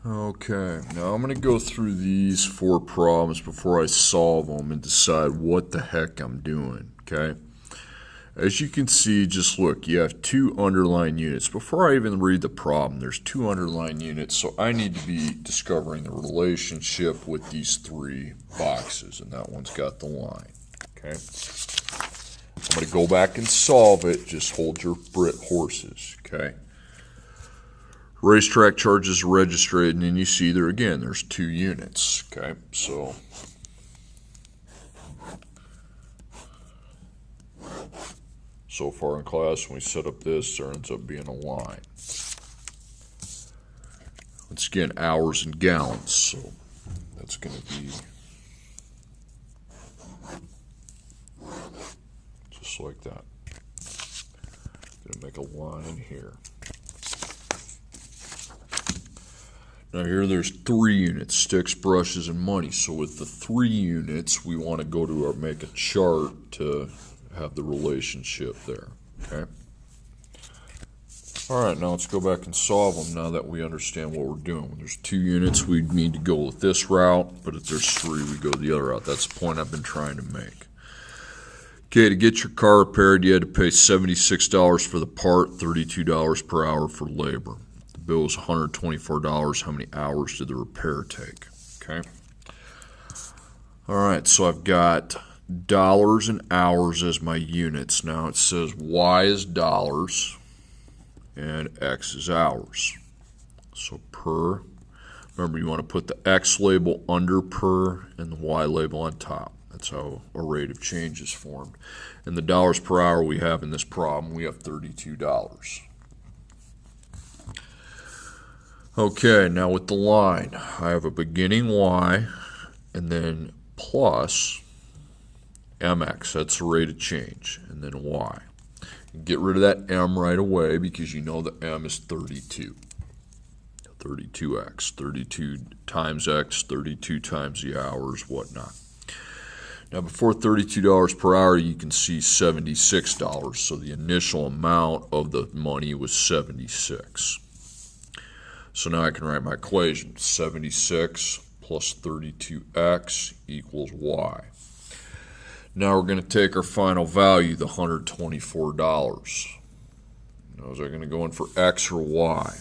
Okay, now I'm going to go through these four problems before I solve them and decide what the heck I'm doing, okay? As you can see, just look, you have two underlying units. Before I even read the problem, there's two underlying units, so I need to be discovering the relationship with these three boxes, and that one's got the line, okay? I'm going to go back and solve it. Just hold your horses, okay? Racetrack charges are registered, and then you see there again, there's two units, okay? So far in class, when we set up this, there ends up being a line. Once again, hours and gallons, so that's going to be just like that. Going to make a line here. Now here there's three units, sticks, brushes, and money. So with the three units, we want to go to make a chart to have the relationship there, okay? All right, now let's go back and solve them now that we understand what we're doing. When there's two units, we need to go with this route, but if there's three, we go the other route. That's the point I've been trying to make. Okay, to get your car repaired, you had to pay $76 for the part, $32 per hour for labor. The bill was $124. How many hours did the repair take? Okay. All right, so I've got dollars and hours as my units. Now it says Y is dollars and X is hours. So per, remember you want to put the X label under per and the Y label on top. That's how a rate of change is formed. And the dollars per hour we have in this problem, we have $32. Okay, now with the line, I have a beginning Y and then plus mx, that's the rate of change, and then y. Get rid of that m right away because you know the m is 32. 32x, 32 times x, 32 times the hours, whatnot. Now before $32 per hour, you can see $76, so the initial amount of the money was 76. So now I can write my equation, 76 plus 32x equals y. Now we're going to take our final value, the $124. Now is I going to go in for x or y?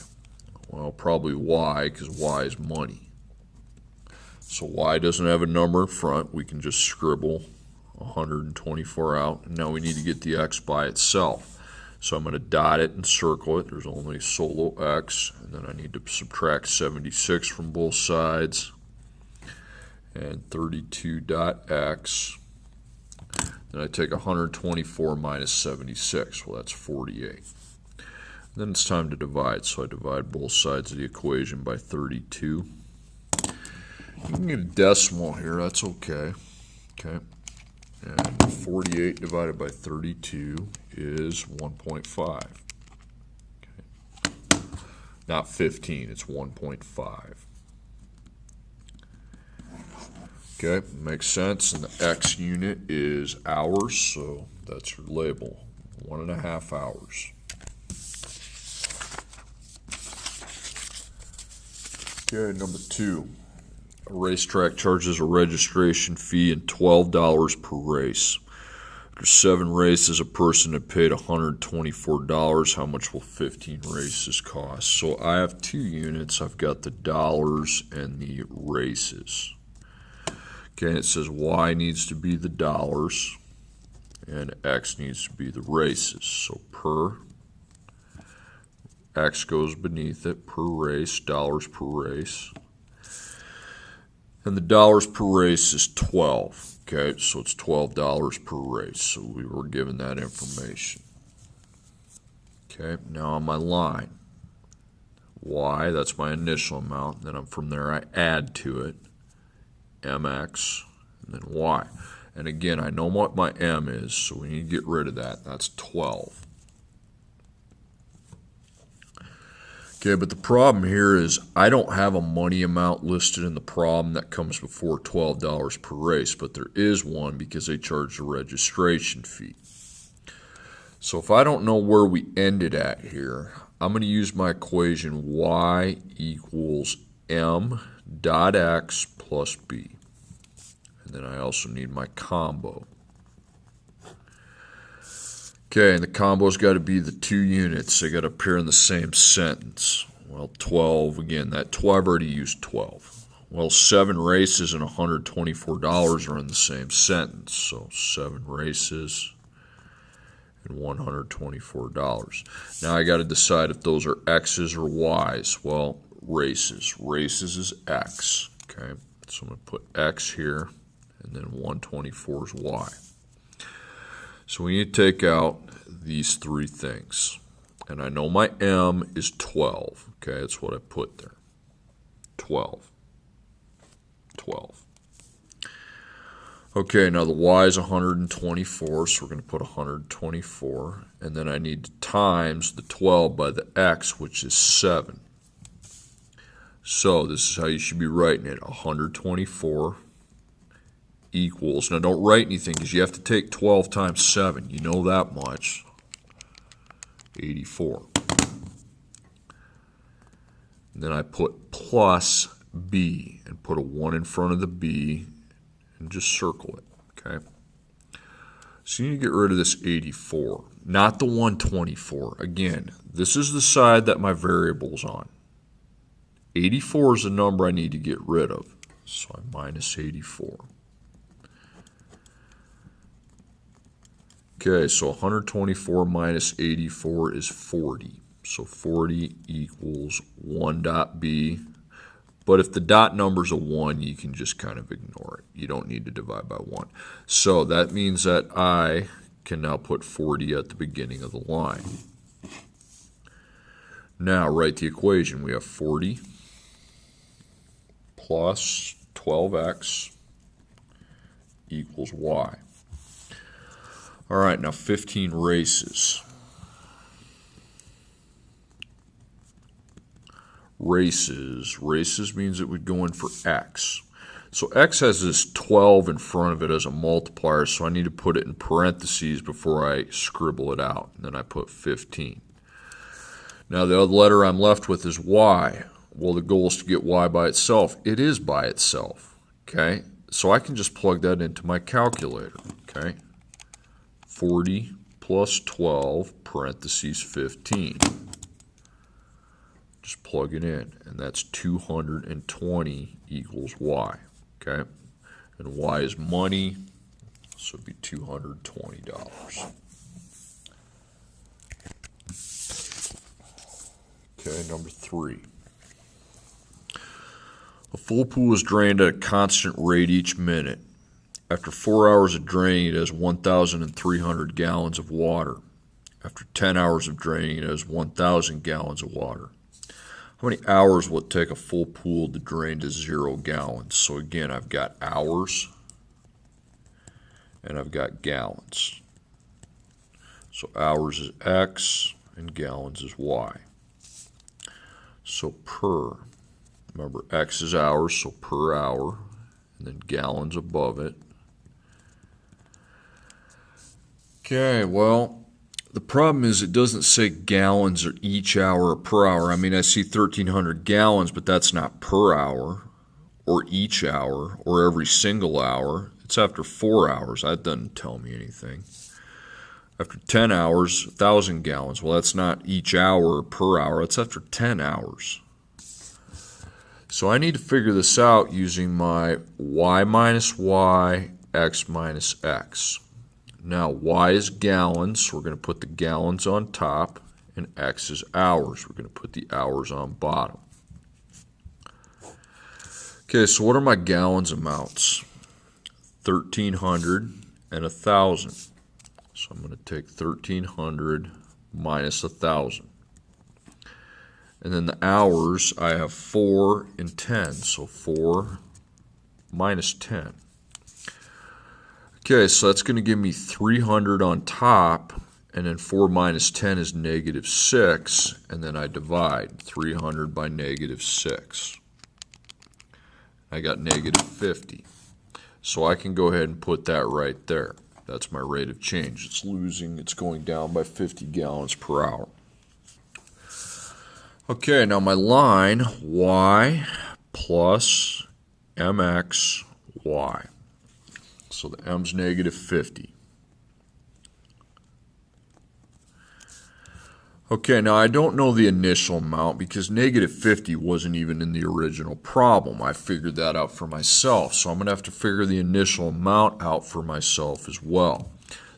Well, probably y, because y is money. So y doesn't have a number in front. We can just scribble 124 out. And now we need to get the x by itself. So I'm going to dot it and circle it. There's only solo x. And then I need to subtract 76 from both sides. And 32.x. Then I take 124 minus 76. Well, that's 48. Then it's time to divide. So I divide both sides of the equation by 32. You can get a decimal here. That's okay. Okay. And 48 divided by 32 is 1.5. Okay. Not 15. It's 1.5. Okay, makes sense. And the x unit is hours, so that's your label, 1.5 hours. Okay, number 2. A racetrack charges a registration fee and $12 per race. After 7 races, a person had paid $124. How much will 15 races cost? So I have 2 units. I've got the dollars and the races. Okay, and it says y needs to be the dollars and x needs to be the races. So per, x goes beneath it, per race, dollars per race. And the dollars per race is 12. Okay, so it's $12 per race. So we were given that information. Okay, now on my line, y, that's my initial amount. Then from there I add to it mx, and then y. And again, I know what my m is, so we need to get rid of that. That's 12. Okay, but the problem here is I don't have a money amount listed in the problem that comes before $12 per race, but there is one because they charge a registration fee. So if I don't know where we ended at here, I'm going to use my equation y equals m dot x plus b. And then I also need my combo. Okay, and the combo's got to be the two units. They got to appear in the same sentence. Well, 12, again, that 12, I've already used 12. Well, 7 races and $124 are in the same sentence. So 7 races and $124. Now I got to decide if those are X's or Y's. Well, races. Races is X. Okay, so I'm going to put X here, and then 124 is Y. So we need to take out these 3 things. And I know my M is 12. Okay, that's what I put there. 12. 12. Okay, now the Y is 124, so we're going to put 124. And then I need to times the 12 by the X, which is 7. So this is how you should be writing it. 124 equals, now don't write anything because you have to take 12 times 7. You know that much. 84. And then I put plus B and put a 1 in front of the B and just circle it. Okay. So you need to get rid of this 84, not the 124. Again, this is the side that my variable's on. 84 is the number I need to get rid of. So I minus 84. Okay, so 124 minus 84 is 40. So 40 equals 1 dot B. But if the dot number's a 1, you can just kind of ignore it. You don't need to divide by 1. So that means that I can now put 40 at the beginning of the line. Now write the equation. We have 40 plus 12x equals y. All right, now 15 races. Races means it would go in for x. So x has this 12 in front of it as a multiplier, so I need to put it in parentheses before I scribble it out. And then I put 15. Now the other letter I'm left with is y. Well, the goal is to get y by itself. It is by itself, okay? So I can just plug that into my calculator, okay? 40 plus 12, parentheses 15. Just plug it in, and that's 220 equals y, okay? And y is money, so it'd be $220. Okay, number 3. A full pool is drained at a constant rate each minute. After 4 hours of draining, it has 1,300 gallons of water. After 10 hours of draining, it has 1,000 gallons of water. How many hours will it take a full pool to drain to 0 gallons? So again, I've got hours and I've got gallons. So hours is X and gallons is Y. So per, remember X is hours, so per hour, and then gallons above it. Okay, well, the problem is it doesn't say gallons or each hour or per hour. I mean, I see 1,300 gallons, but that's not per hour or each hour or every single hour. It's after 4 hours. That doesn't tell me anything. After 10 hours, 1,000 gallons. Well, that's not each hour or per hour. It's after 10 hours. So I need to figure this out using my y minus y, x minus x. Now, y is gallons, so we're going to put the gallons on top, and x is hours. We're going to put the hours on bottom. Okay, so what are my gallons amounts? 1,300 and 1,000. So I'm going to take 1,300 minus 1,000. And then the hours, I have 4 and 10, so 4 minus 10. Okay, so that's going to give me 300 on top, and then 4 minus 10 is negative 6, and then I divide 300 by negative 6. I got negative 50. So I can go ahead and put that right there. That's my rate of change. It's going down by 50 gallons per hour. Okay, now my line, y plus mxy. So the m's negative 50. Okay, now I don't know the initial amount because negative 50 wasn't even in the original problem. I figured that out for myself. So I'm going to have to figure the initial amount out for myself as well.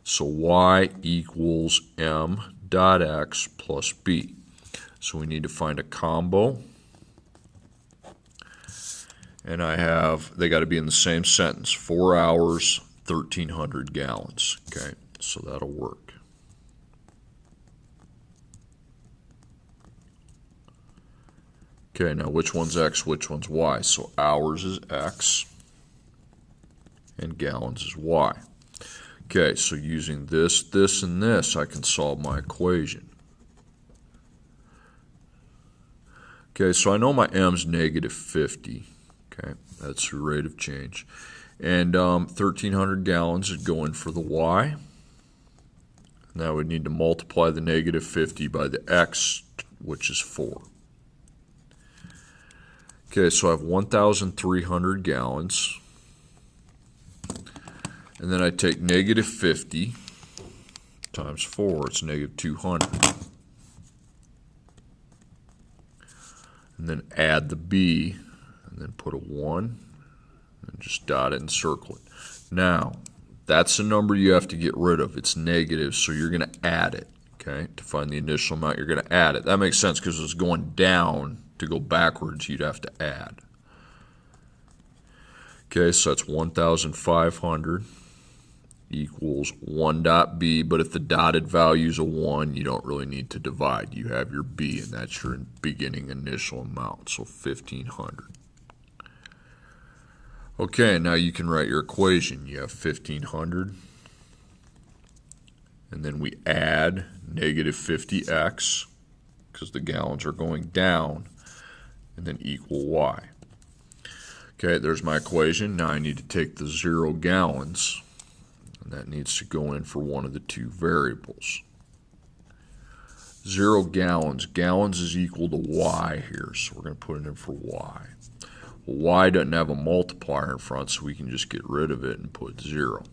So y equals m dot x plus b. So we need to find a combo. And they got to be in the same sentence. 4 hours, 1,300 gallons. Okay, so that'll work. Okay, now which one's x, which one's y? So hours is x and gallons is y. Okay, so using this, this, and this, I can solve my equation. Okay, so I know my m's negative 50. Okay, that's the rate of change. And 1,300 gallons is going for the y. Now we need to multiply the negative 50 by the x, which is 4. Okay, so I have 1,300 gallons. And then I take negative 50 times 4. It's negative 200. And then add the b, and then put a 1, and just dot it and circle it. Now, that's the number you have to get rid of. It's negative, so you're going to add it. Okay, to find the initial amount, you're going to add it. That makes sense because it's going down. To go backwards, you'd have to add. Okay, so that's 1,500 equals 1 dot b, but if the dotted value is a 1, you don't really need to divide. You have your b, and that's your beginning initial amount, so 1,500. Okay, now you can write your equation. You have 1,500, and then we add negative 50x, because the gallons are going down, and then equal y. Okay, there's my equation. Now I need to take the 0 gallons, and that needs to go in for one of the two variables. 0 gallons. Gallons is equal to y here, so we're going to put it in for y. Well, y doesn't have a multiplier in front, so we can just get rid of it and put 0.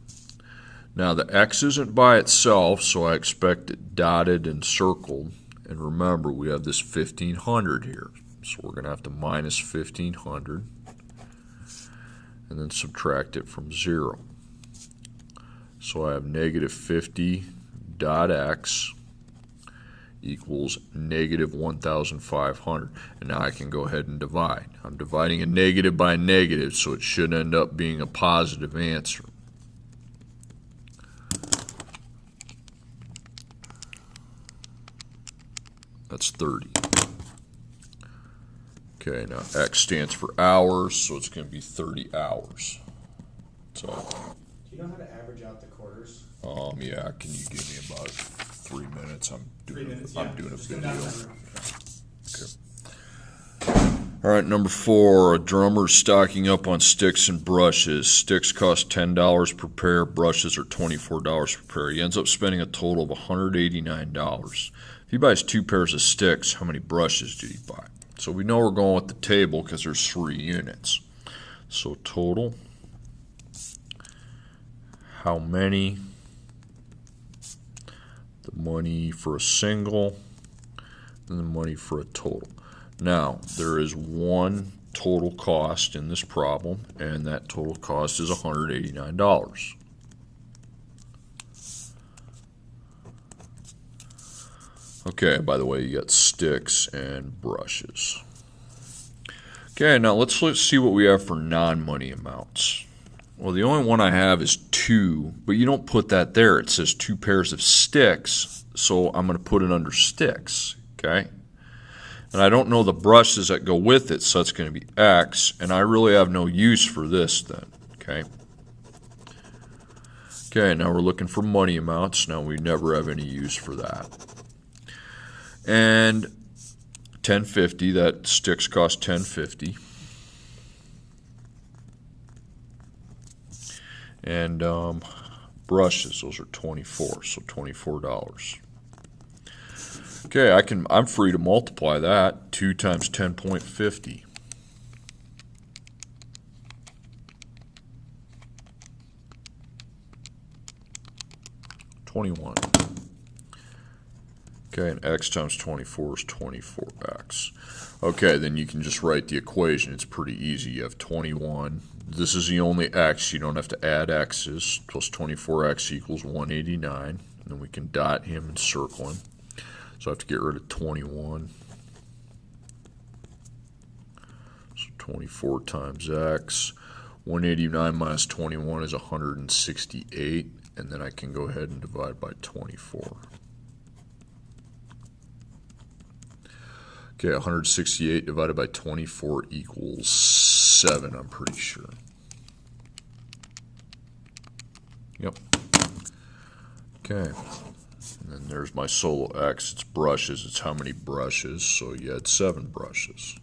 Now the x isn't by itself, so I expect it dotted and circled. And remember, we have this 1,500 here. So we're going to have to minus 1,500 and then subtract it from 0. So I have negative 50 dot x equals negative 1,500. And now I can go ahead and divide. I'm dividing a negative by a negative, so it should end up being a positive answer. That's 30. Okay, now x stands for hours, so it's going to be 30 hours. So, do you know how to average out the quarters? Yeah. Can you give me about 3 minutes? I'm doing a video. Okay. All right, number 4. A drummer is stocking up on sticks and brushes. Sticks cost $10 per pair. Brushes are $24 per pair. He ends up spending a total of $189. If he buys 2 pairs of sticks, how many brushes did he buy? So we know we're going with the table because there's 3 units. So total, how many, the money for a single, and the money for a total. Now, there is one total cost in this problem, and that total cost is $189. Okay, by the way, you got sticks and brushes. Okay, now let's see what we have for non-money amounts. Well, the only one I have is 2, but you don't put that there. It says 2 pairs of sticks, so I'm going to put it under sticks, okay? And I don't know the brushes that go with it, so that's going to be X, and I really have no use for this then, okay? Okay, now we're looking for money amounts. Now we never have any use for that. And $10.50, that sticks cost $10.50. And brushes, those are $24, so $24. Okay, I'm free to multiply that. 2 times 10.50. 21. Okay, and x times 24 is 24x. Okay, then you can just write the equation. It's pretty easy. You have 21. This is the only x. You don't have to add x's. Plus 24x equals 189. And then we can dot him and circle him. So I have to get rid of 21. So 24 times x. 189 minus 21 is 168. And then I can go ahead and divide by 24. Okay, 168 divided by 24 equals 7, I'm pretty sure. Yep. Okay. And then there's my solo X. It's brushes. It's how many brushes. So you had 7 brushes.